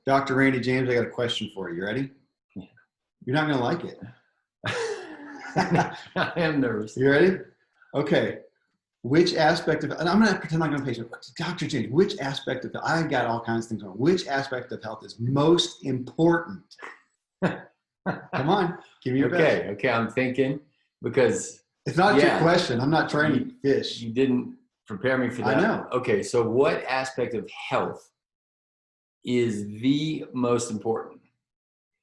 Dr. Randy James, I got a question for you. You ready? Yeah. You're not going to like it. I am nervous. You ready? Okay. Which aspect of, and I'm going to pretend like I'm a patient. Dr. James, which aspect of, I got all kinds of things on. Which aspect of health is most important? Come on, give me your best. Okay, I'm thinking because it's not a trick question. I'm not trying to fish. You didn't prepare me for that. I know. Okay, so what aspect of health is the most important?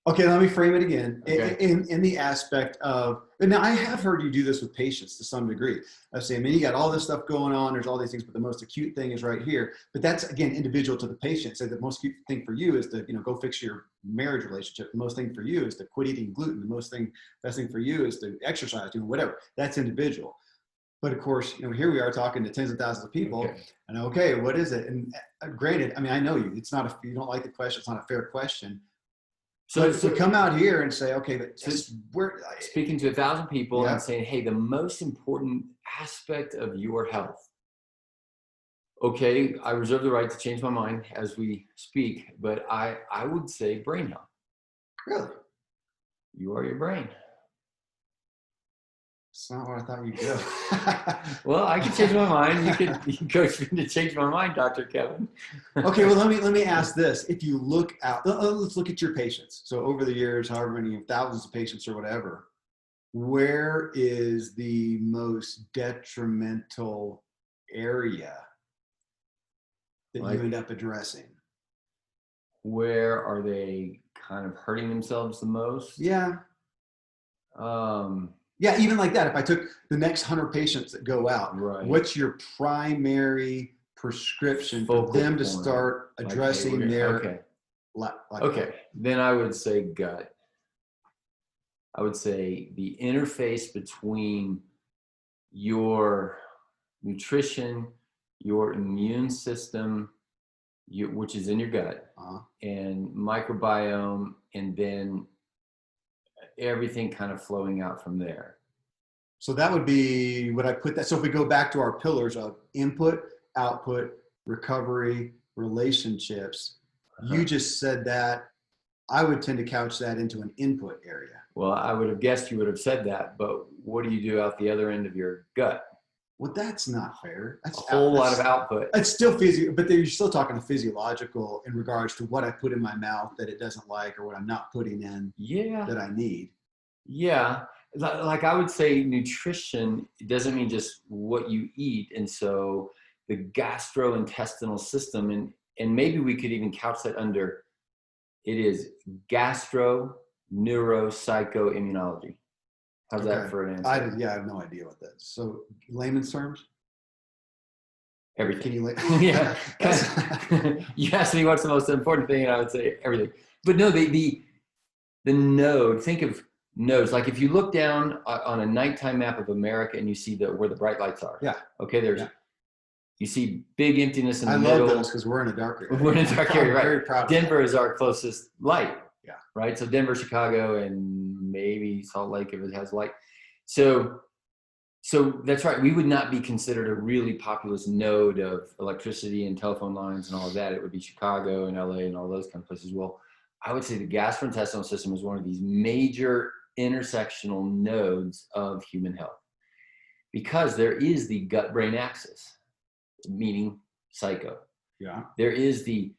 Okay, let me frame it again. Okay. In the aspect of, and now I have heard you do this with patients to some degree. I say, I mean, you got all this stuff going on, there's all these things, but the most acute thing is right here. But that's, again, individual to the patient. So the most acute thing for you is to, go fix your marriage relationship. The most thing for you is to quit eating gluten. The best thing for you is to exercise, whatever. That's individual. But of course, here we are talking to tens of thousands of people. Okay. And okay, what is it? And granted, I mean, I know you. It's not you don't like the question. It's not a fair question. So come out here and say, okay, we're speaking to 1,000 people and saying, hey, the most important aspect of your health. Okay, I reserve the right to change my mind as we speak, but I would say brain health. Really? You are your brain. It's not what I thought you'd go. Well, I can change my mind. You can coach me to change my mind, Dr. Kevin. Okay, well, let me ask this. If you look out, let's look at your patients. So over the years, however many thousands of patients or whatever, where is the most detrimental area that you end up addressing? Where are they kind of hurting themselves the most? Yeah. Yeah, even like that. If I took the next 100 patients that go out, what's your primary prescription for them to start addressing their? Okay, then I would say gut. I would say the interface between your nutrition, your immune system, which is in your gut, and microbiome, and then everything kind of flowing out from there. So that would be what I put that. So if we go back to our pillars of input, output, recovery, relationships, you just said that. I would tend to couch that into an input area. Well, I would have guessed you would have said that, but what do you do out the other end of your gut? Well, that's not fair. That's a whole lot of output. It's still physical, but you're still talking to physiological in regards to what I put in my mouth that it doesn't like, or what I'm not putting in that I need. Yeah. Like I would say nutrition doesn't mean just what you eat. And so the gastrointestinal system, and maybe we could even couch that under, it is gastro, neuro, psycho-immunology. How's that for an answer? I have no idea what that is. So layman's terms? Everything. Can you yeah. You asked me what's the most important thing, and I would say everything. But no, the node, think of nodes. Like if you look down on a nighttime map of America and you see where the bright lights are. Yeah. Okay, you see big emptiness in the middle. I middle. love those because we're in a dark area. We're in a dark area, right? Very proud. Denver is our closest light. Yeah. Right. So Denver, Chicago, and maybe Salt Lake if it has light. So that's right. We would not be considered a really populous node of electricity and telephone lines and all of that. It would be Chicago and LA and all those kind of places. Well, I would say the gastrointestinal system is one of these major intersectional nodes of human health, because there is the gut-brain axis, meaning psycho. Yeah. There is the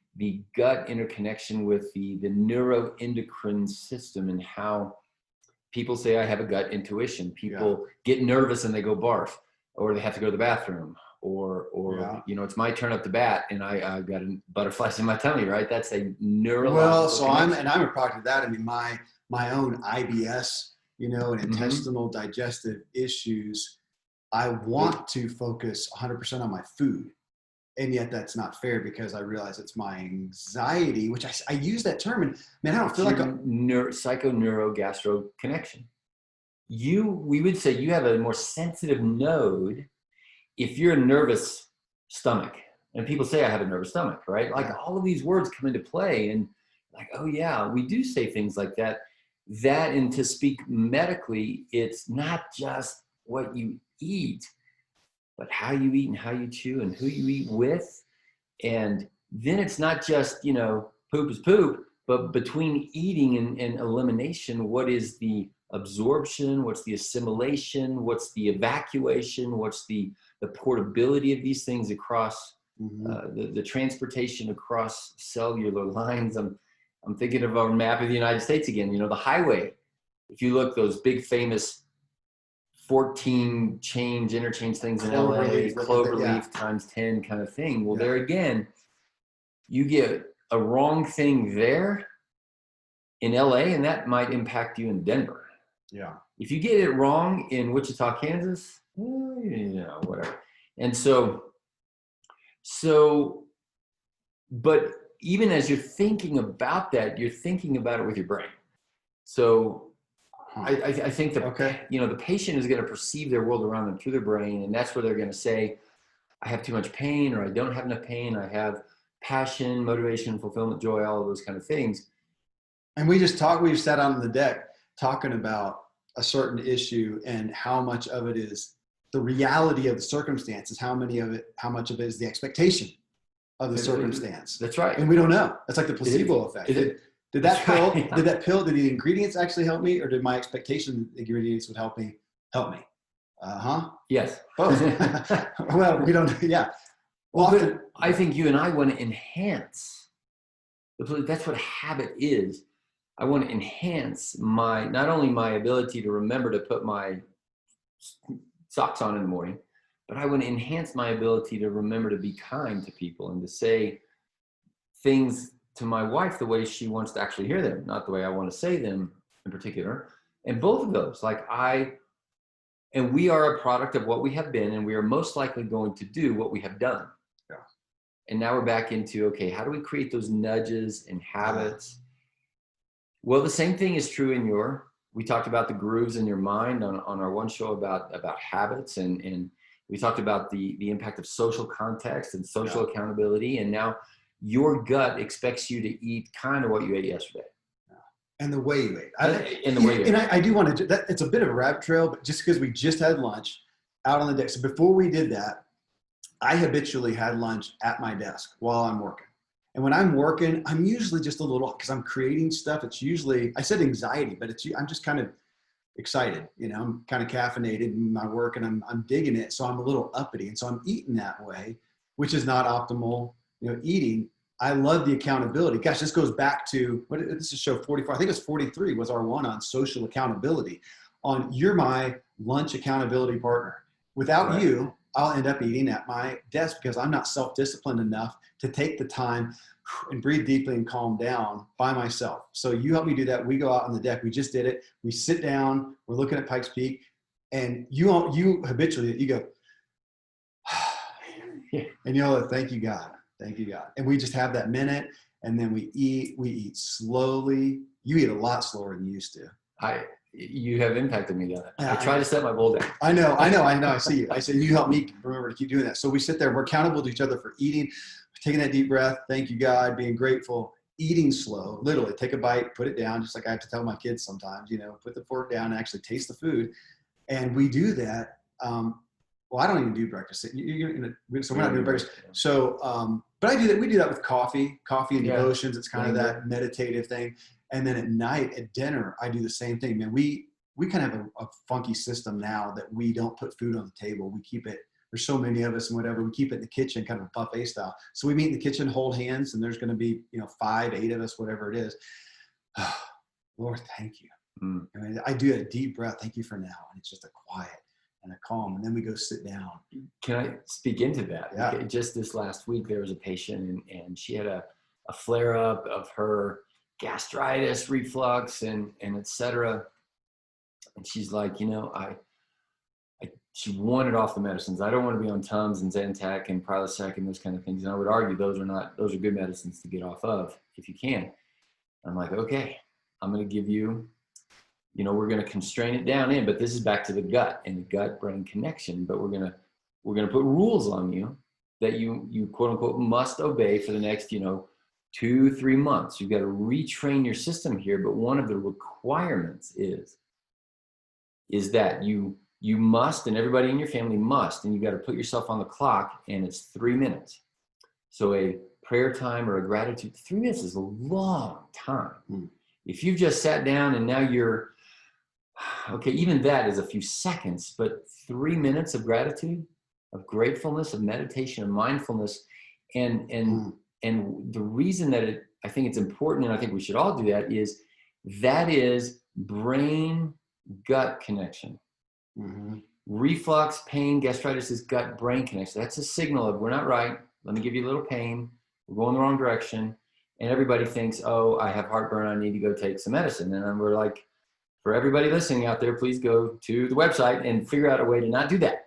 gut interconnection with the neuroendocrine system, and how people say, I have a gut intuition. People get nervous and they go barf, or they have to go to the bathroom, or it's my turn up the bat and I've got butterflies in my tummy, right? That's a neurological connection. I'm a product of that. I mean, my own IBS, and intestinal digestive issues, I want to focus 100% on my food. And yet that's not fair, because I realize it's my anxiety, which I use that term, and man, I don't feel like a psycho-neuro-gastro connection. We would say you have a more sensitive node if you're a nervous stomach. And people say I have a nervous stomach, right? Like all of these words come into play, and like, oh yeah, we do say things like that. And to speak medically, it's not just what you eat, but how you eat and how you chew and who you eat with. And then it's not just, poop is poop. But between eating and elimination, what is the absorption? What's the assimilation? What's the evacuation? What's the portability of these things across the transportation across cellular lines? I'm thinking of our map of the United States again. You know, the highway. If you look, those big famous 14 interchange things in LA, cloverleaf times 10 kind of thing. Well, there again, you get a wrong thing there in LA, and that might impact you in Denver. Yeah. If you get it wrong in Wichita, Kansas, you know, whatever. And but even as you're thinking about that, you're thinking about it with your brain. So I think that, you know, the patient is going to perceive their world around them through their brain. And that's where they're going to say, I have too much pain, or I don't have enough pain. I have passion, motivation, fulfillment, joy, all of those kind of things. And we sat on the deck talking about a certain issue and how much of it is the reality of the circumstances, how much of it is the expectation of the circumstance. That's right. And we don't know. That's like the placebo effect. Did the ingredients actually help me, or did my expectation the ingredients would help me? Yes. Both. Well, we don't, yeah. Well, but I think you and I want to enhance. That's what habit is. I want to enhance not only my ability to remember to put my socks on in the morning, but I want to enhance my ability to remember to be kind to people and to say things to my wife the way she wants to actually hear them, not the way I want to say them in particular. And both of those, and we are a product of what we have been, and we are most likely going to do what we have done. Yeah. And now we're back into, okay, how do we create those nudges and habits? Well, the same thing is true we talked about the grooves in your mind on our one show about habits, and we talked about the impact of social context and social accountability. And now your gut expects you to eat kind of what you ate yesterday. And the way you ate. I do want to, it's a bit of a rabbit trail, but just because we just had lunch out on the deck. So before we did that, I habitually had lunch at my desk while I'm working. And when I'm working, I'm usually just a little, because I'm creating stuff. It's usually, I said anxiety, but I'm just kind of excited. You know, I'm kind of caffeinated in my work, and I'm digging it. So I'm a little uppity. And so I'm eating that way, which is not optimal, eating. I love the accountability. Gosh, this goes back to, this is show 44. I think it's 43 was our one on social accountability. You're my lunch accountability partner. Without you, I'll end up eating at my desk because I'm not self-disciplined enough to take the time and breathe deeply and calm down by myself. So you help me do that. We go out on the deck. We just did it. We sit down. We're looking at Pikes Peak, and you habitually, you go, and you'll thank you, God. Thank you, God. And we just have that minute, and then we eat slowly. You eat a lot slower than you used to. You have impacted me on it. I try to set my bowl down. I know. I see you. I said, you help me remember to keep doing that. So we sit there, we're accountable to each other for eating, taking that deep breath. Thank you, God, being grateful, eating slow, literally take a bite, put it down. Just like I have to tell my kids sometimes, put the fork down and actually taste the food. And we do that. Well, I don't even do breakfast. So we're not doing breakfast. So, but I do that. We do that with coffee and devotions. It's kind of that meditative thing. And then at night at dinner, I do the same thing. Man, we kind of have a funky system now that we don't put food on the table. We keep it. There's so many of us and whatever. We keep it in the kitchen, kind of a buffet style. So we meet in the kitchen, hold hands, and there's going to be 5, 8 of us, whatever it is. Lord, thank you. I mean, I do a deep breath. Thank you for now, and it's just a quiet and a calm, and then we go sit down. Can I speak into that? Yeah. Okay, just this last week, there was a patient, and she had a flare up of her gastritis, reflux, and et cetera. And she's like, she wanted off the medicines. I don't want to be on Tums and Zantac and Prilosec and those kind of things. And I would argue those are good medicines to get off of if you can. I'm like, okay, I'm going to give you, we're going to constrain it down in, but this is back to the gut and the gut brain connection. But we're going to put rules on you that you quote unquote must obey for the next, 2-3 months. You've got to retrain your system here. But one of the requirements is that you must, and everybody in your family must, and you got to put yourself on the clock, and it's 3 minutes. So a prayer time or a gratitude, 3 minutes is a long time. If you've just sat down and now you're, okay, even that is a few seconds, but 3 minutes of gratitude, of gratefulness, of meditation, of mindfulness, and the reason that I think it's important, and I think we should all do that is brain gut connection. Reflux, pain, gastritis is gut brain connection. That's a signal of we're not right. Let me give you a little pain. We're going the wrong direction. And everybody thinks, oh, I have heartburn. I need to go take some medicine. And we're like, for everybody listening out there, please go to the website and figure out a way to not do that.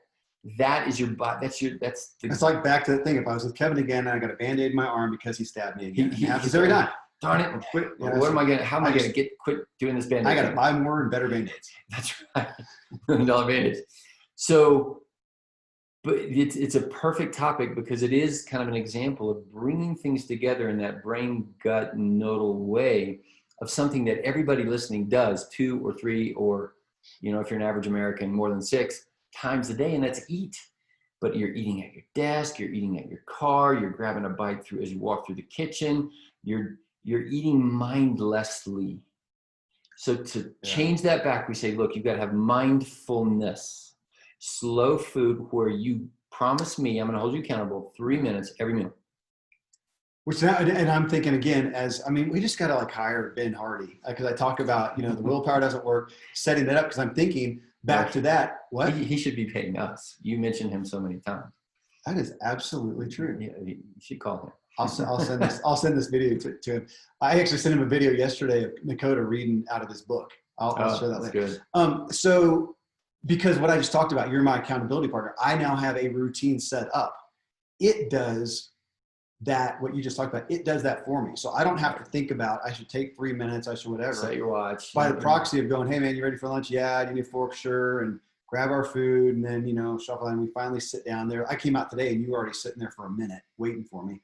That is your body. It's like back to the thing. If I was with Kevin again and I got a Band-Aid in my arm because he stabbed me again. It happens every time. Darn it. How am I going to quit doing this Band-Aid? I got to buy more and better Band-Aids. That's right. $1 million Band-Aids. So, but it's a perfect topic because it is kind of an example of bringing things together in that brain gut nodal way of something that everybody listening does 2 or 3 or, if you're an average American, more than 6 times a day, and that's eat. But you're eating at your desk, you're eating at your car, you're grabbing a bite as you walk through the kitchen, you're eating mindlessly. So to change that back, we say, look, you've got to have mindfulness. Slow food where you promise me I'm going to hold you accountable 3 minutes every meal. Which now, and I'm thinking again, we just got to hire Ben Hardy because I talk about, the willpower doesn't work, setting that up because I'm thinking back to that. What? He should be paying us. You mentioned him so many times. That is absolutely true. Yeah, you should call him. I'll send this video to him. I actually sent him a video yesterday of Nakota reading out of his book. I'll show that later. Good. So because what I just talked about, you're my accountability partner. I now have a routine set up. It does that, what you just talked about, it does that for me. So I don't have to think about, I should take 3 minutes, I should whatever. Set your watch. By the proxy of going, hey man, you ready for lunch? Yeah, do you need a fork? Sure. And grab our food. And then, shuffle and we finally sit down there. I came out today and you were already sitting there for a minute waiting for me.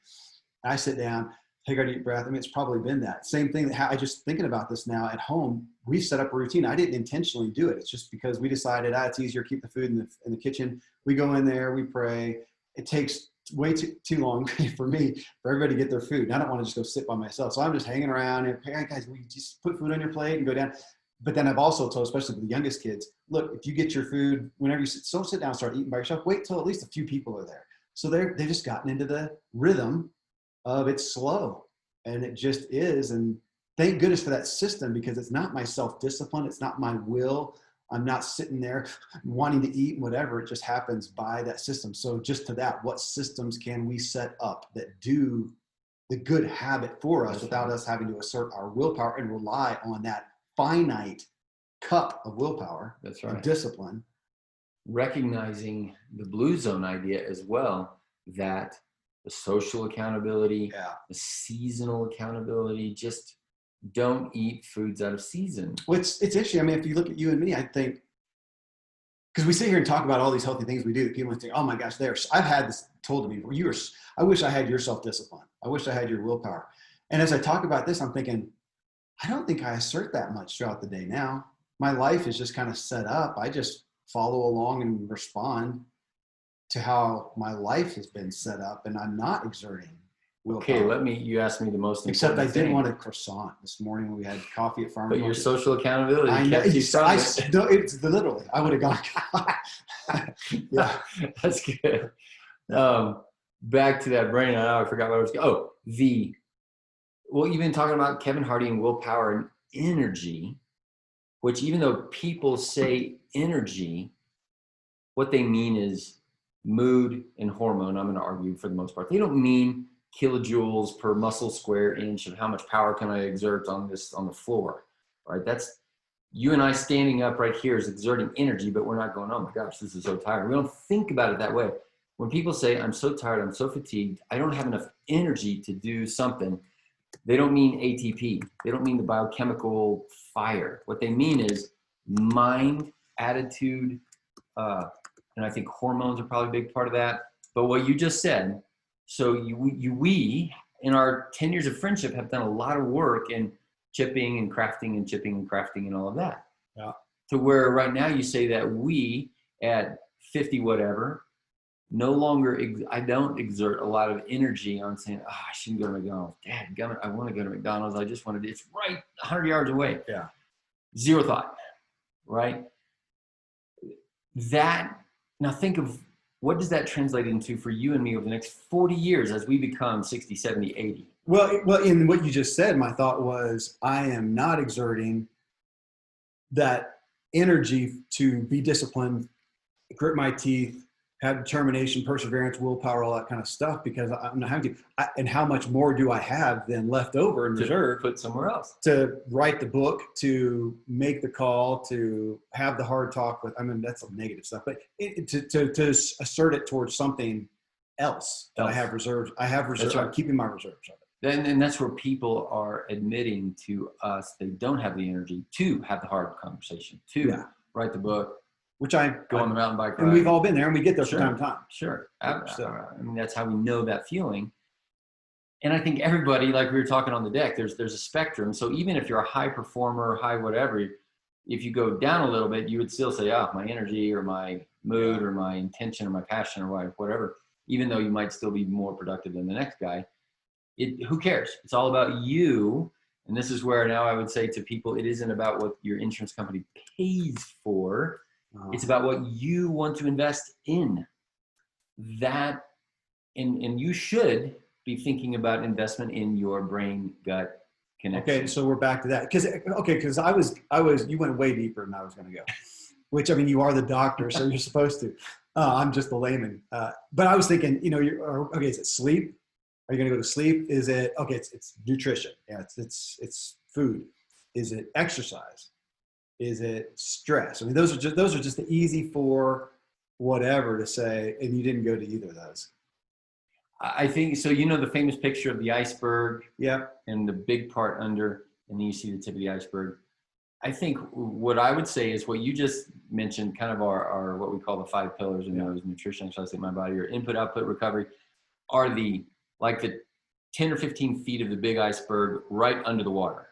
I sit down, take a deep breath. It's probably been that same thing that I just thinking about this now at home. We set up a routine. I didn't intentionally do it. It's just because we decided it's easier to keep the food in the kitchen. We go in there, we pray. It takes way too long for everybody to get their food. And I don't want to just go sit by myself. So I'm just hanging around and, hey guys, we just put food on your plate and go down. But then I've also told, especially the youngest kids, look, if you get your food, whenever you don't sit down and start eating by yourself, wait till at least a few people are there. So they've just gotten into the rhythm of it's slow and it just is. And thank goodness for that system because it's not my self-discipline. It's not my will. I'm not sitting there wanting to eat whatever. It just happens by that system. So just to that, what systems can we set up that do the good habit for us without us having to assert our willpower and rely on that finite cup of willpower, that's right, of discipline. Recognizing the blue zone idea as well, that the social accountability, the seasonal accountability, just don't eat foods out of season. Well, it's interesting. If you look at you and me, I think, because we sit here and talk about all these healthy things we do that people think, oh my gosh, I've had this told to me, I wish I had your self-discipline. I wish I had your willpower. And as I talk about this, I'm thinking, I don't think I assert that much throughout the day now. My life is just kind of set up. I just follow along and respond to how my life has been set up, and I'm not exerting willpower. Okay, you asked me the most important Except I thing. did want a crossant this morning when we had coffee at Farmers Market. But your social accountability kept you it's literally, I would have gone. Yeah, that's good. Back to that brain. I forgot what I was going. You've been talking about Kevin Hardy and willpower and energy, which even though people say energy, what they mean is mood and hormone. I'm going to argue for the most part. They don't mean kilojoules per muscle square inch of how much power can I exert on the floor, right? That's you and I standing up right here is exerting energy, but we're not going, oh my gosh, this is so tired. We don't think about it that way. When people say, I'm so tired, I'm so fatigued, I don't have enough energy to do something, they don't mean ATP. They don't mean the biochemical fire. What they mean is mind, attitude, and I think hormones are probably a big part of that. But what you just said, so we in our 10 years of friendship have done a lot of work in chipping and crafting and chipping and crafting and all of that. Yeah. To where right now you say that we at 50 whatever, no longer, I don't exert a lot of energy on saying, oh, I shouldn't go to McDonald's. Dadgummit, I want to go to McDonald's. I just wanted, it's right 100 yards away. Yeah. Zero thought, right? Now think of what does that translate into for you and me over the next 40 years as we become 60, 70, 80? Well, in what you just said, my thought was, I am not exerting that energy to be disciplined, grit my teeth, have determination, perseverance, willpower, all that kind of stuff, because I'm not having to. And how much more do I have than left over in reserve? Put somewhere else. To write the book, to make the call, to have the hard talk with, I mean, that's some negative stuff, but to assert it towards something else that I have reserves. I have reserves. Right. I'm keeping my reserves of it. And that's where people are admitting to us they don't have the energy to have the hard conversation, to write the book, which I go on the mountain bike ride. And we've all been there, and we get there from time to time. Sure. I mean, that's how we know that feeling. And I think everybody, like we were talking on the deck, there's a spectrum. So even if you're a high performer, high whatever, if you go down a little bit, you would still say, my energy or my mood or my intention or my passion or whatever, even though you might still be more productive than the next guy. Who cares? It's all about you. And this is where now I would say to people, it isn't about what your insurance company pays for. It's about what you want to invest in. That, and you should be thinking about investment in your brain gut connection. Okay, so we're back to that. Because I was you went way deeper than I was going to go. Which, I mean, you are the doctor, so you're supposed to. I'm just the layman. But I was thinking, is it sleep? Are you going to go to sleep? Is it, it's nutrition. Yeah, it's food. Is it exercise? Is it stress? I mean, those are just the easy for whatever to say, and you didn't go to either of those. I think, so the famous picture of the iceberg, yeah, and the big part under, and then you see the tip of the iceberg. I think what I would say is what you just mentioned, kind of our what we call the 5 pillars in those: nutrition, exercise, my body, or input, output, recovery, are the 10 or 15 feet of the big iceberg right under the water.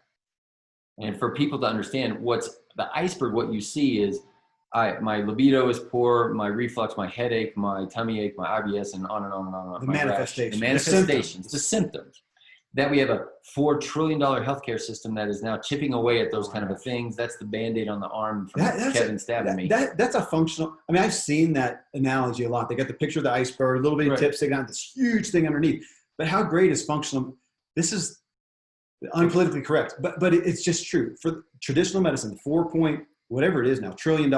And for people to understand what's the iceberg, what you see is my libido is poor, my reflux, my headache, my tummy ache, my IBS, and on and on and on. The manifestations. The manifestations, the symptoms. That we have a $4 trillion healthcare system that is now chipping away at those kind of things. That's the Band-Aid on the arm from Kevin stabbing me. That's a functional, I mean, I've seen that analogy a lot. They got the picture of the iceberg, a little bit of tip sticking out, this huge thing underneath. But how great is functional? This is unpolitically correct, but it's just true. For traditional medicine, 4 point, whatever it is now, $1 trillion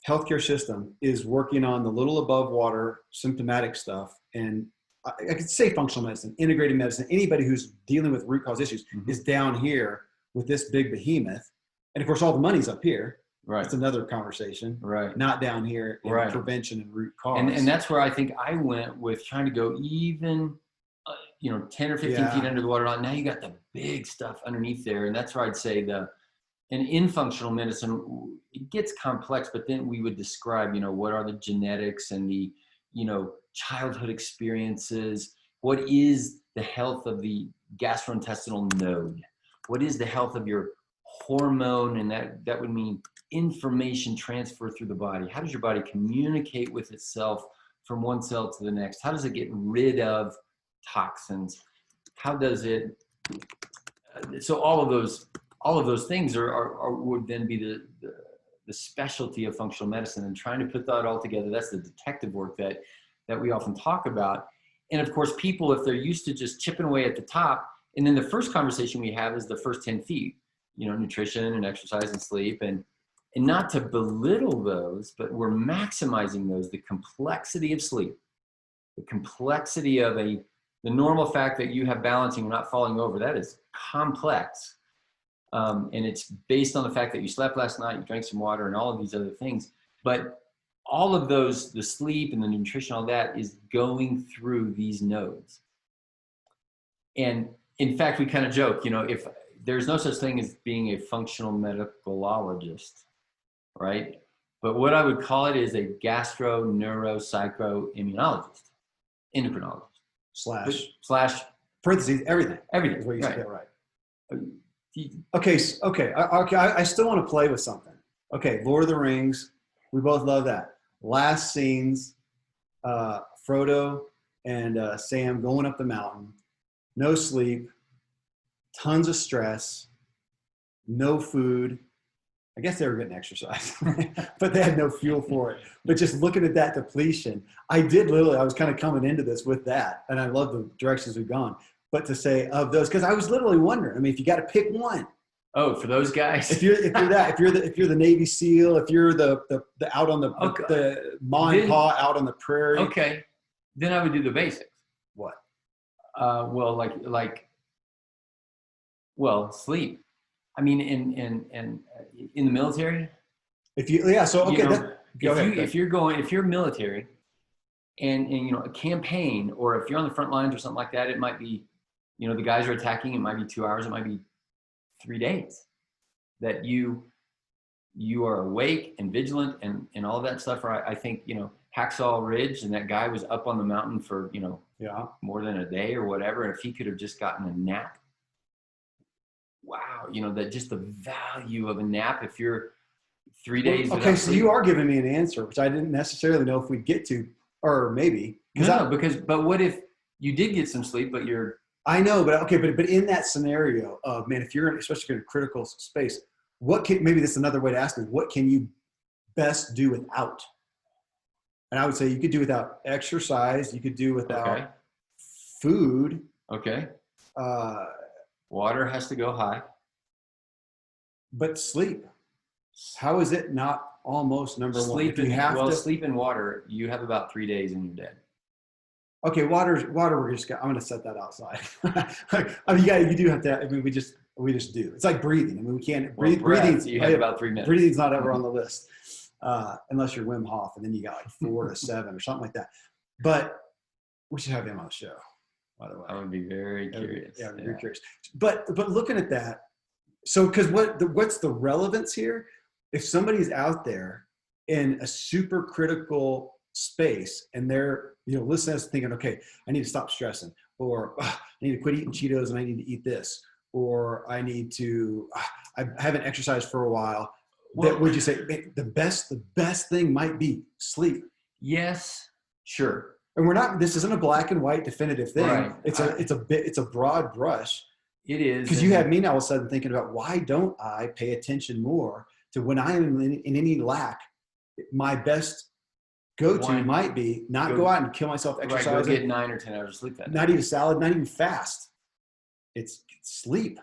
healthcare system is working on the little above water symptomatic stuff. And I could say functional medicine, integrated medicine, anybody who's dealing with root cause issues is down here with this big behemoth. And of course, all the money's up here. Right. That's another conversation. Right. Not down here in prevention and root cause. And that's where I think I went with trying to go even 10 or 15 feet under the water. Now you got the big stuff underneath there. And that's where I'd say and in functional medicine, it gets complex, but then we would describe, what are the genetics and the, childhood experiences? What is the health of the gastrointestinal node? What is the health of your hormone? And that would mean information transfer through the body. How does your body communicate with itself from one cell to the next? How does it get rid of toxins? How does it? So all of those things would then be the specialty of functional medicine, and trying to put that all together. That's the detective work that we often talk about. And of course, people, if they're used to just chipping away at the top, and then the first conversation we have is the first 10 feet, nutrition and exercise and sleep, and not to belittle those, but we're maximizing those, the complexity of sleep, the complexity of the normal fact that you have balancing, you're not falling over, that is complex. And it's based on the fact that you slept last night, you drank some water, and all of these other things. But all of those, the sleep and the nutrition, all that is going through these nodes. And in fact, we kind of joke, if there's no such thing as being a functional medicologist, right? But what I would call it is a gastro-neuro-psycho-immunologist, endocrinologist. Slash parentheses, everything. Everything. Is what you say, right. Okay. I still want to play with something. Okay, Lord of the Rings. We both love that. Last scenes, Frodo and Sam going up the mountain, no sleep, tons of stress, no food. I guess they were getting exercise, but they had no fuel for it. But just looking at that depletion, I was kind of coming into this with that, and I love the directions we've gone. But to say of those, because I was literally wondering, I mean, if you got to pick one. Oh, for those guys. If you're the Navy SEAL, if you're the out on the ma and pa out on the prairie. Okay, then I would do the basics. What? Well, sleep. I mean, in the military. If you're military, and a campaign, or if you're on the front lines or something like that, it might be, the guys are attacking. It might be 2 hours. It might be 3 days that you are awake and vigilant and all of that stuff. Or I think Hacksaw Ridge, and that guy was up on the mountain for more than a day or whatever. And if he could have just gotten a nap. Wow, that just the value of a nap if you're 3 days. Okay, so you are giving me an answer, which I didn't necessarily know if we'd get to, or maybe. But what if you did get some sleep, but you're. I know, but in that scenario of, man, if you're especially in a critical space, maybe this is another way to ask it, what can you best do without? And I would say you could do without exercise, you could do without food. Okay. Water has to go high. But sleep. How is it not almost number one? Sleep and water, you have about 3 days and you're dead. Okay, water. I'm going to set that outside. I mean, you do have to. I mean, we just do. It's like breathing. I mean, we can't breathe. Breathing. You have about 3 minutes. Breathing's not ever on the list, unless you're Wim Hof, and then you got like 4 to 7 or something like that. But we should have him on the show. By the way, I would be very curious. Yeah, very curious. But looking at that, so because what's the relevance here? If somebody's out there in a super critical space and they're listening to us thinking, okay, I need to stop stressing, or I need to quit eating Cheetos and I need to eat this, or I need to I haven't exercised for a while. Well, would you say the best thing might be sleep? Yes, sure. And this isn't a black and white definitive thing. Right. It's a broad brush. It is. Because you have me now all of a sudden thinking about, why don't I pay attention more to when I am in any lack? My best go-to might be go out and kill myself exercising. Right, go get 9 or 10 hours of sleep that night. Not eat a salad, not even fast. It's sleep.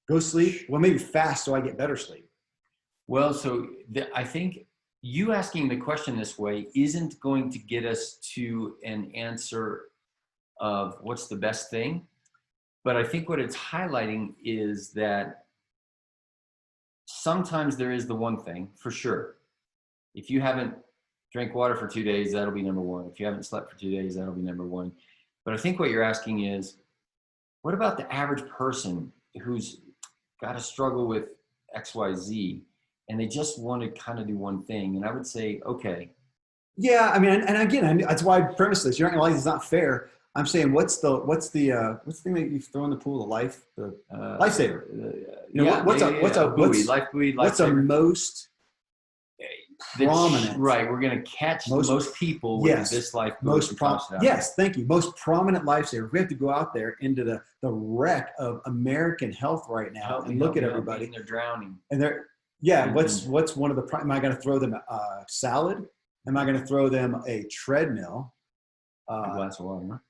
Go sleep. Well, maybe fast so I get better sleep. Well, so I think you asking the question this way isn't going to get us to an answer of what's the best thing. But I think what it's highlighting is that sometimes there is the one thing, for sure. If you haven't drank water for 2 days, that'll be number one. If you haven't slept for 2 days, that'll be number one. But I think what you're asking is, what about the average person who's got to struggle with XYZ and they just want to kind of do one thing? And I would say, okay. Yeah, I mean, and again, that's why I premise this. You're not gonna like it's not fair. I'm saying, what's the thing that you throw in the pool? The lifesaver. What's a buoy? Life buoy. What's a most prominent? Right, we're gonna catch most people with this life buoy. Yes, thank you. Most prominent lifesaver. We have to go out there into the wreck of American health right now and look at everybody. And they're drowning. And they're what's one of the? Am I going to throw them a salad? Am I going to throw them a treadmill? A glass of water.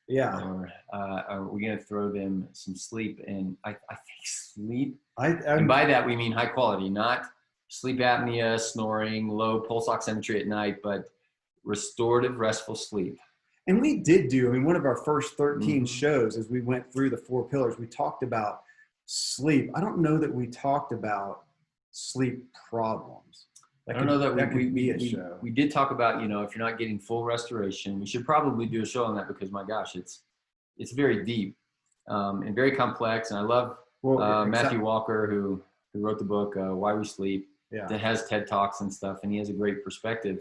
Yeah. Or are we going to throw them some sleep? And I think sleep. And by that we mean high quality, not sleep apnea, snoring, low pulse oximetry at night, but restorative, restful sleep. And we did one of our first 13 shows, as we went through the 4 pillars, we talked about sleep. I don't know that we talked about sleep problems. I don't know that we did talk about, if you're not getting full restoration, we should probably do a show on that, because my gosh, it's very deep and very complex. And I love Matthew Walker, who wrote the book, Why We Sleep, that has TED Talks and stuff. And he has a great perspective.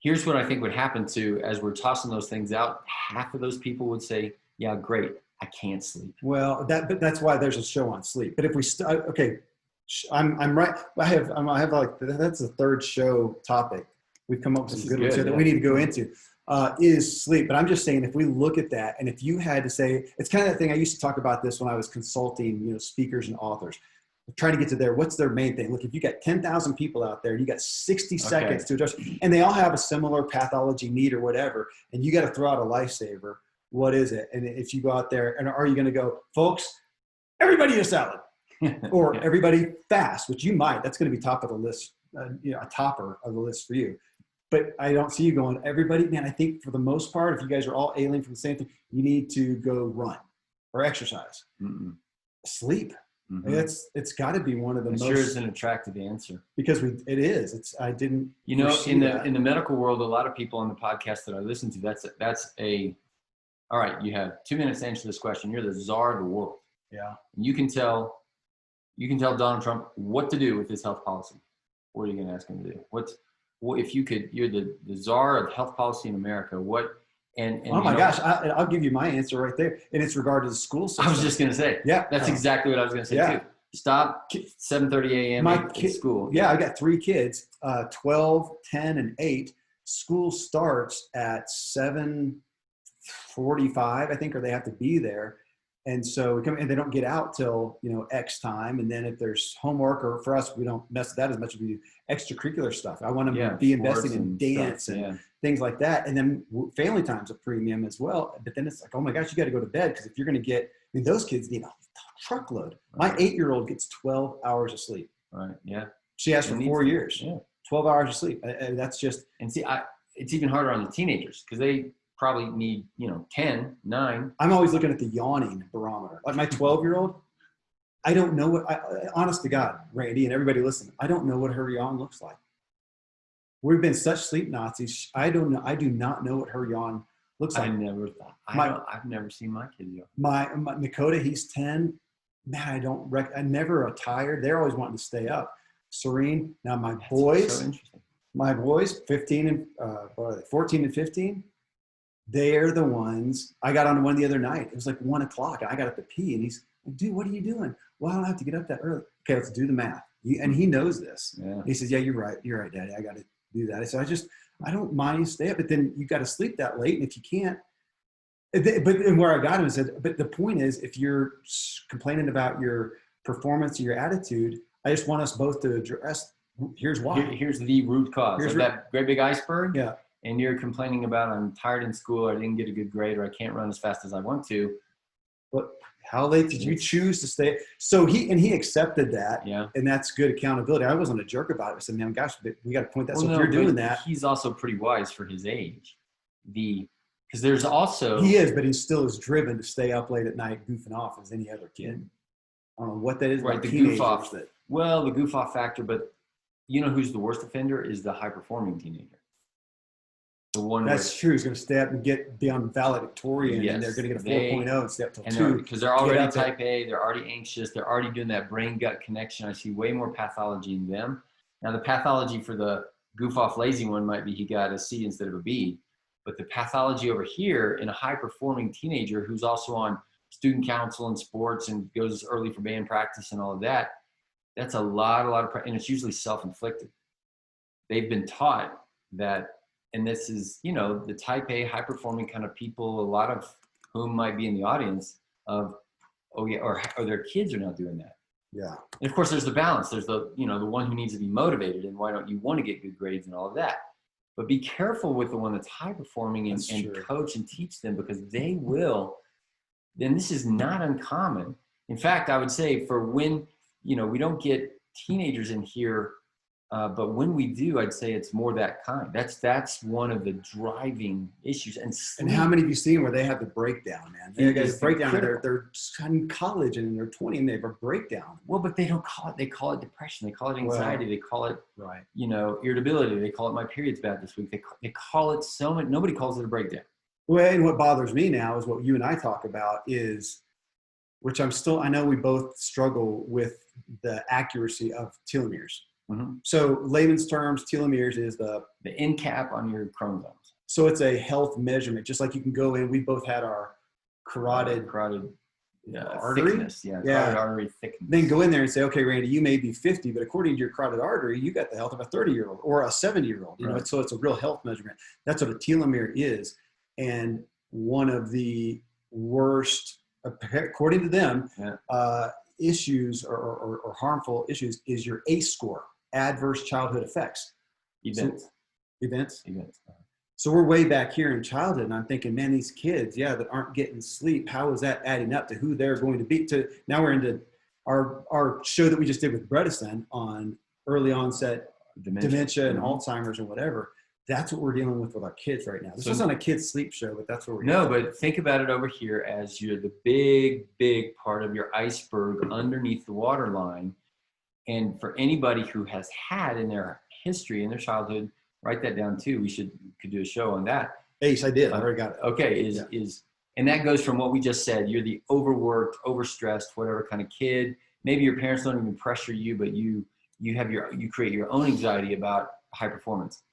Here's what I think would happen as we're tossing those things out. Half of those people would say, yeah, great, I can't sleep. Well, that's why there's a show on sleep. But if we I'm right. I have like, that's the 3rd show topic we've come up with This some is good ones here good, that yeah. we need to go into, is sleep. But I'm just saying, if we look at that, and if you had to say, it's kind of that thing, I used to talk about this when I was consulting, you know, speakers and authors, trying to get to what's their main thing? Look, if you got 10,000 people out there and you got 60 seconds to address, and they all have a similar pathology need or whatever, and you got to throw out a lifesaver, what is it? And if you go out there, and are you going to go, folks, everybody eat a salad, or everybody fast, which you might, that's going to be top of the list, you know, a topper of the list for you. But I don't see you going, everybody, man, I think for the most part, if you guys are all ailing from the same thing, you need to go run or exercise. Sleep. It's got to be one of the most. Sure is an attractive answer, because it is. I didn't. You know, in the medical world, a lot of people on the podcast that I listen to, that's all right. You have 2 minutes to answer this question. You're the czar of the world. Yeah. And you can tell Donald Trump what to do with his health policy. What are you going to ask him to do? If you could? You're the czar of health policy in America. What? And oh my gosh, I'll give you my answer right there, and it's regarded to the school system. I was just going to say, yeah, that's exactly what I was going to say too. Stop 7:30 a.m. at school. Yeah, I got 3 kids, 12, 10, and 8. School starts at 7:45, I think, or they have to be there. And so and they don't get out till, you know, X time. And then if there's homework, or for us, we don't mess with that as much as we do extracurricular stuff. I want them to be investing in dance and things like that. And then family time's a premium as well. But then it's like, oh my gosh, you got to go to bed, because if you're going to get, I mean, those kids need a truckload. My 8-year-old gets 12 hours of sleep. Right. Yeah. She has for 4 years. Yeah. 12 hours of sleep. And that's just. And see, it's even harder on the teenagers, because they probably need, 10, 9. I'm always looking at the yawning barometer. Like my 12-year-old, I don't know honest to God, Randy and everybody listening, I don't know what her yawn looks like. We've been such sleep Nazis. I don't know. I do not know what her yawn looks like. I never thought. I've never seen my kid yawn. My Nakota, he's 10. Man, I never are tired. They're always wanting to stay up. Serene. Now my boys, 15 and 14 and 15. They're the ones. I got on one the other night. It was like 1 o'clock, and I got up to pee, and he's like, "Dude, what are you doing?" "Well, I don't have to get up that early." "Okay, let's do the math." And he knows this. Yeah. He says, "Yeah, you're right, Daddy. I got to do that." So I don't mind you stay up, but then you got to sleep that late, and if you can't, and where I got him said, but the point is, if you're complaining about your performance or your attitude, I just want us both to address. Here's why. Here's the root cause of that great big iceberg. Yeah. And you're complaining about, I'm tired in school, or I didn't get a good grade, or I can't run as fast as I want to. But how late did you choose to stay? So he accepted that. Yeah. And that's good accountability. I wasn't a jerk about it. I said, man, gosh, we got to point that. Well, so if you're doing that. He's also pretty wise for his age. Because there's also. He is, but he still is driven to stay up late at night goofing off as any other kid. I don't know what that is. Right, the goof off. The goof off factor, but you know who's the worst offender is the high performing teenager. That's true. He's going to stay up and be on valedictorian, and they're going to get a 4.0 and stay up till 2. Because they're already type A, they're already anxious, they're already doing that brain-gut connection. I see way more pathology in them. Now, the pathology for the goof-off lazy one might be he got a C instead of a B. But the pathology over here in a high-performing teenager who's also on student council and sports and goes early for band practice and all of that, that's a lot of and it's usually self-inflicted. They've been taught that. And this is, the type A, high-performing kind of people, a lot of whom might be in the audience of, or their kids are now doing that. Yeah. And of course, there's the balance. There's the one who needs to be motivated, and why don't you want to get good grades and all of that. But be careful with the one that's high-performing and coach and teach them, because they will. Then this is not uncommon. In fact, I would say for when, we don't get teenagers in here, but when we do, I'd say it's more that kind. That's one of the driving issues. And how many have you seen where they have the breakdown, man? They got the breakdown. They're in college and they're 20 and they have a breakdown. Well, but they don't call it. They call it depression. They call it anxiety. They call it irritability. They call it my period's bad this week. They call it so much. Nobody calls it a breakdown. Well, and what bothers me now is what you and I talk about is, which I know we both struggle with the accuracy of telomeres. Mm-hmm. So layman's terms, telomeres is the end cap on your chromosomes. So it's a health measurement, just like you can go in. We both had our carotid artery. Thickness, carotid artery thickness. Then go in there and say, okay, Randy, you may be 50, but according to your carotid artery, you got the health of a 30-year-old or a 70-year-old. You know, so it's a real health measurement. That's what a telomere is. And one of the worst, according to them, issues or harmful issues is your ACE score, adverse childhood effects. Events. So we're way back here in childhood, and I'm thinking, man, these kids, that aren't getting sleep, how is that adding up to who they're going to be? Now we're into our show that we just did with Bredesen on early onset dementia and Alzheimer's and whatever. That's what we're dealing with our kids right now. This isn't a kid's sleep show, but that's what we're doing. No, but think about it over here as you're the big part of your iceberg underneath the waterline. And for anybody who has had in their history, in their childhood, write that down too. We could do a show on that. ACE, I did. I already got it. Okay, and that goes from what we just said. You're the overworked, overstressed, whatever kind of kid. Maybe your parents don't even pressure you, but you create your own anxiety about high performance.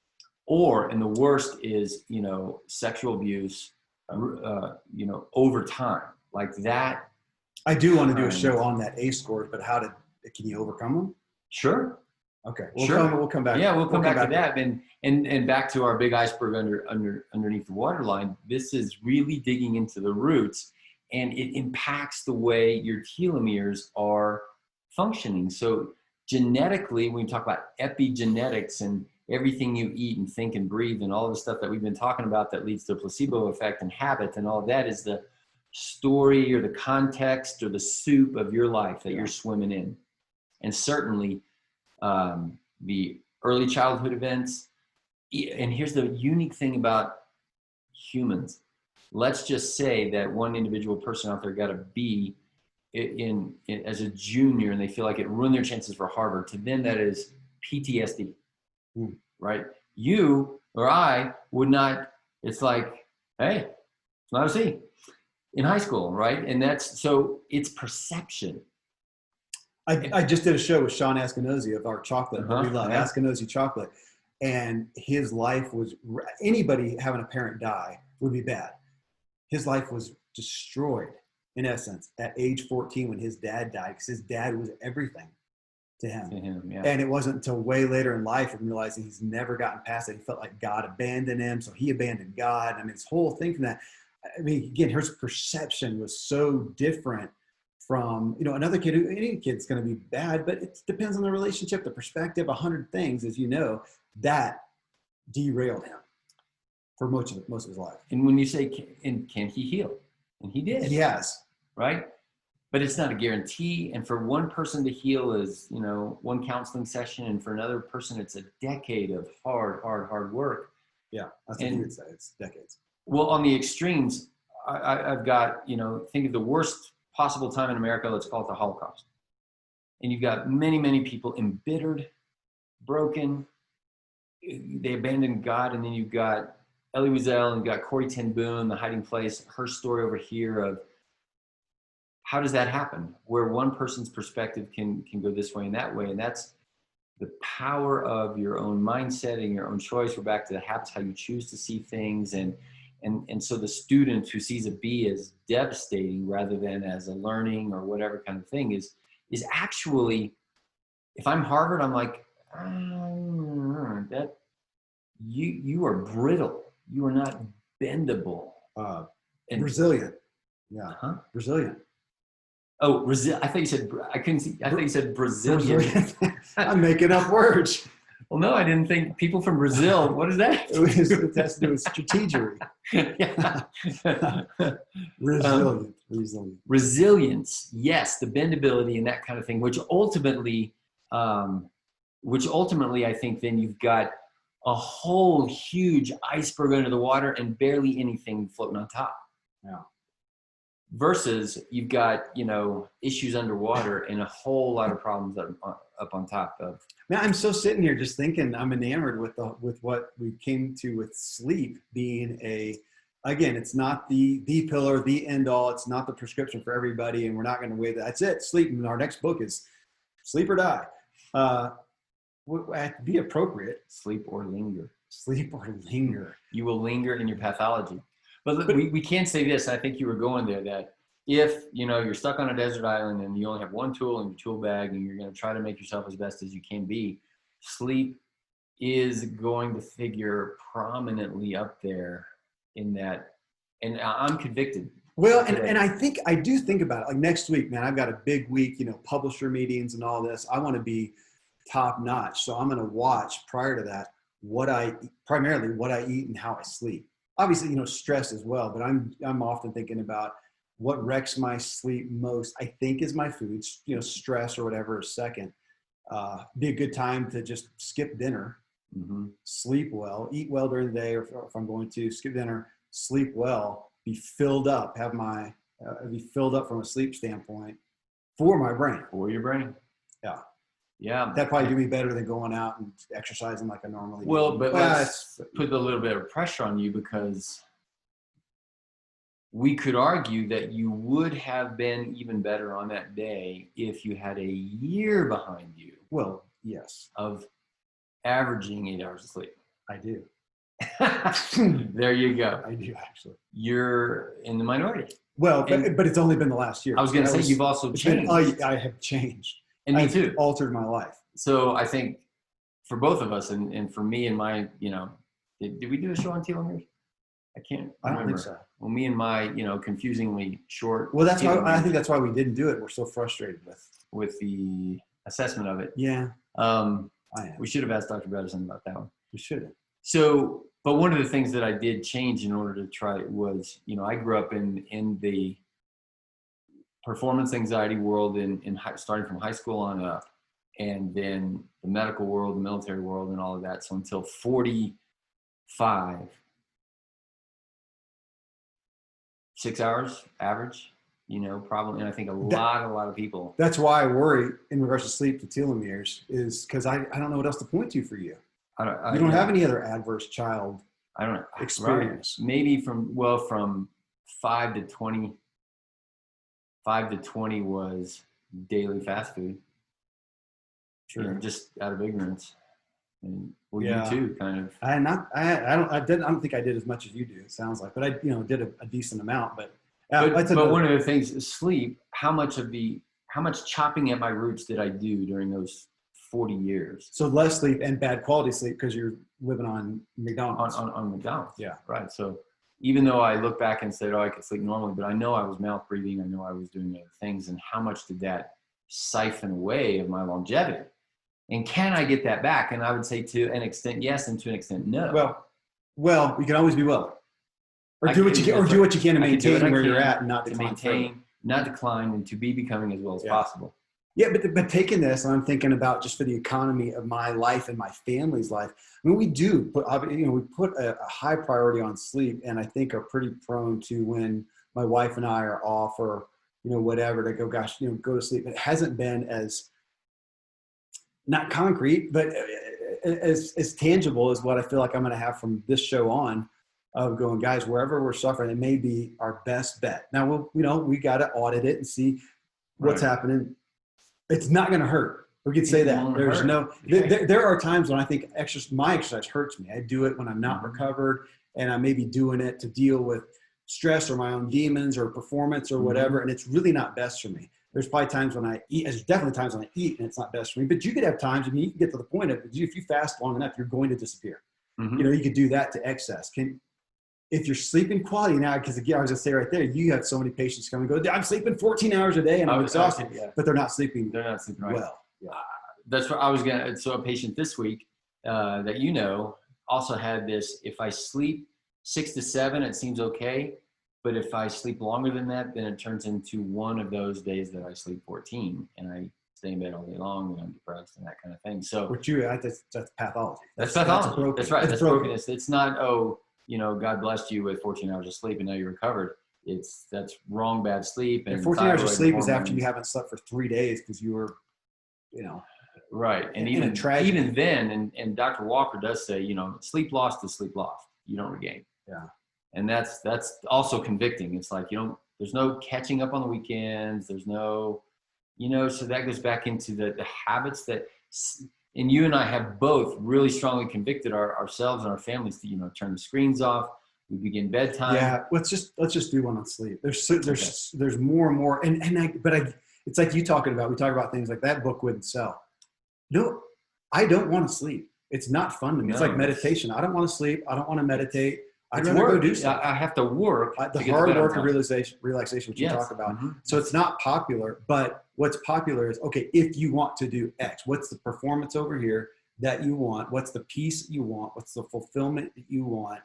Or, and the worst is, sexual abuse, over time, like that. I do want to do a show on that ACE scores, but can you overcome them? Sure. Okay. We'll come back. Yeah, we'll come back to that. And back to our big iceberg underneath the waterline. This is really digging into the roots, and it impacts the way your telomeres are functioning. So genetically, when we talk about epigenetics and everything you eat and think and breathe and all the stuff that we've been talking about that leads to a placebo effect and habit and all of that is the story or the context or the soup of your life that you're swimming in. And certainly the early childhood events. And here's the unique thing about humans. Let's just say that one individual person out there got a B in as a junior and they feel like it ruined their chances for Harvard. To them, that is PTSD. Right? You or I would not, it's like, hey, it's not a C in high school, right? And so it's perception. I just did a show with Sean Askinosie of our chocolate that we love, Askinosie chocolate. And his life was, anybody having a parent die would be bad. His life was destroyed, in essence, at age 14 when his dad died, because his dad was everything to him. And it wasn't until way later in life and realizing he's never gotten past it. He felt like God abandoned him, so he abandoned God. I mean, his whole thing from that. I mean, again, his perception was so different from, another kid. Any kid's going to be bad, but it depends on the relationship, the perspective, 100 things, as you know, that derailed him for most of his life. And when you say, can he heal? And he did. And he has. Right? But it's not a guarantee. And for one person to heal is, one counseling session. And for another person, it's a decade of hard work. Yeah, that's what you would say. It's decades. Well, on the extremes, I've got, think of the worst possible time in America. Let's call it the Holocaust. And you've got many, many people embittered, broken. They abandoned God. And then you've got Elie Wiesel and you've got Corrie ten Boom, The Hiding Place, her story over here of, how does that happen? Where one person's perspective can go this way and that way. And that's the power of your own mindset and your own choice. We're back to the habits, how you choose to see things. And so the student who sees a B as devastating rather than as a learning or whatever kind of thing is actually, if I'm Harvard, I'm like, that you are brittle. You are not bendable. Resilient. Yeah. Resilient. Oh, I thought you said, I couldn't see, I thought you said Brazilian. I'm making up words. Well, no, I didn't think people from Brazil, what is that? It has to do with strategery. Resilient. Resilience, yes, the bendability and that kind of thing, which ultimately I think then you've got a whole huge iceberg under the water and barely anything floating on top. Yeah. Versus you've got, issues underwater and a whole lot of problems up on top of. Man, I'm so sitting here just thinking I'm enamored with what we came to with sleep being again, it's not the pillar, the end all. It's not the prescription for everybody. And we're not going to waive that. That's it. Sleep. And our next book is Sleep or Die. Be appropriate. Sleep or linger. Sleep or linger. You will linger in your pathology. But we can say this, I think you were going there, that if, you're stuck on a desert island and you only have one tool in your tool bag and you're going to try to make yourself as best as you can be, sleep is going to figure prominently up there in that. And I'm convicted. Well, and I do think about it. Like next week, man, I've got a big week, publisher meetings and all this. I want to be top notch. So I'm going to watch prior to that primarily what I eat and how I sleep. Obviously, stress as well, but I'm often thinking about what wrecks my sleep most. I think is my food, stress or whatever is second. Be a good time to just skip dinner, sleep well, eat well during the day, or if I'm going to skip dinner, sleep well, be filled up, be filled up from a sleep standpoint for my brain. For your brain. Yeah. Yeah. That probably do me better than going out and exercising like I normally do. Well, but let's put a little bit of pressure on you, because we could argue that you would have been even better on that day if you had a year behind you. Well, yes. Of averaging 8 hours of sleep. I do. There you go. I do, actually. You're in the minority. Well, but it's only been the last year. I was going to say, you've also changed. I have changed. And me too. Altered my life. So I think for both of us, and for me and my, did we do a show on telomeres? I don't think so. Well, me and my, confusingly short. Well, that's why I think that's why we didn't do it. We're so frustrated with the assessment of it. Yeah. We should have asked Dr. Bredesen about that one. We should have. So, but one of the things that I did change in order to try it was, I grew up in the performance anxiety world starting from high school on up, and then the medical world, the military world, and all of that. So until 45, 6 hours average, probably. And I think a lot of people. That's why I worry in regards to sleep to telomeres, is because I don't know what else to point to for you. You don't have any other adverse child experience. Right. Maybe from 5 to 20. 5 to 20 was daily fast food. Sure. Just out of ignorance. And you too, kind of. I don't think I did as much as you do. It sounds like, but I did a decent amount. But one of the things is sleep. How much chopping at my roots did I do during those 40 years? So less sleep and bad quality sleep because you're living on McDonald's. On McDonald's. Yeah. Right. So even though I look back and said, I could sleep normally, but I know I was mouth breathing. I know I was doing other things. And how much did that siphon away of my longevity? And can I get that back? And I would say to an extent, yes, and to an extent, no. Well, you can always be well, or do what you can to maintain where you're at and not decline. To maintain, not decline, and to be becoming as well as possible. Yeah, but taking this, and I'm thinking about just for the economy of my life and my family's life. I mean, we put a high priority on sleep, and I think are pretty prone to, when my wife and I are off or whatever, to go, gosh, go to sleep. It hasn't been as not concrete, but as tangible as what I feel like I'm going to have from this show on, of going, guys, wherever we're suffering, it may be our best bet. Now we got to audit it and see what's happening. It's not going to hurt. We could say that. There are times when I think my exercise hurts me. I do it when I'm not recovered, and I may be doing it to deal with stress or my own demons or performance or whatever. And it's really not best for me. There's probably times when I eat. There's definitely times when I eat and it's not best for me. But you could have times, and you can get to the point of, if you fast long enough, you're going to disappear. You could do that to excess. If you're sleeping quality now, because again, I was going to say right there, you have so many patients come and go, I'm sleeping 14 hours a day and I'm exhausted, but they're not sleeping. They're not sleeping right. Well. Yeah. That's what I was going to. So a patient this week that also had this. If I sleep 6 to 7, it seems okay. But if I sleep longer than that, then it turns into one of those days that I sleep 14 and I stay in bed all day long and I'm depressed and that kind of thing. So that's pathology. That's pathology. That's right. That's brokenness. It's not, God blessed you with 14 hours of sleep and now you're recovered. That's wrong, bad sleep. And 14 hours of sleep is after you haven't slept for 3 days because you were, Right. And even then, and Dr. Walker does say, sleep lost is sleep lost. You don't regain. Yeah. And that's also convicting. It's like, there's no catching up on the weekends. There's no, so that goes back into the habits that, and you and I have both really strongly convicted ourselves and our families to, turn the screens off, We begin bedtime. Yeah, let's just do one on sleep. There's more and more, it's like we talk about things like that book wouldn't sell. No, I don't want to sleep. It's not fun to me. It's like meditation. I don't want to sleep. I don't want to meditate. I'd rather go do stuff. I have to work. The hard work of relaxation, which you talk about. Mm-hmm. So it's not popular, but what's popular is, okay, if you want to do X, what's the performance over here that you want? What's the peace you want? What's the fulfillment that you want?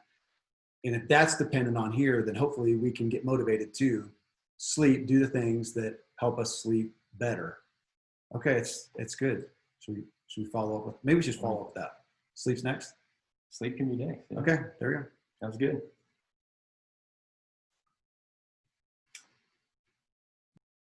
And if that's dependent on here, then hopefully we can get motivated to sleep, do the things that help us sleep better. Okay, it's good. Should we follow up with, maybe we should follow up with that. Sleep's next? Sleep can be next. Yeah. Okay, there we go. Sounds good.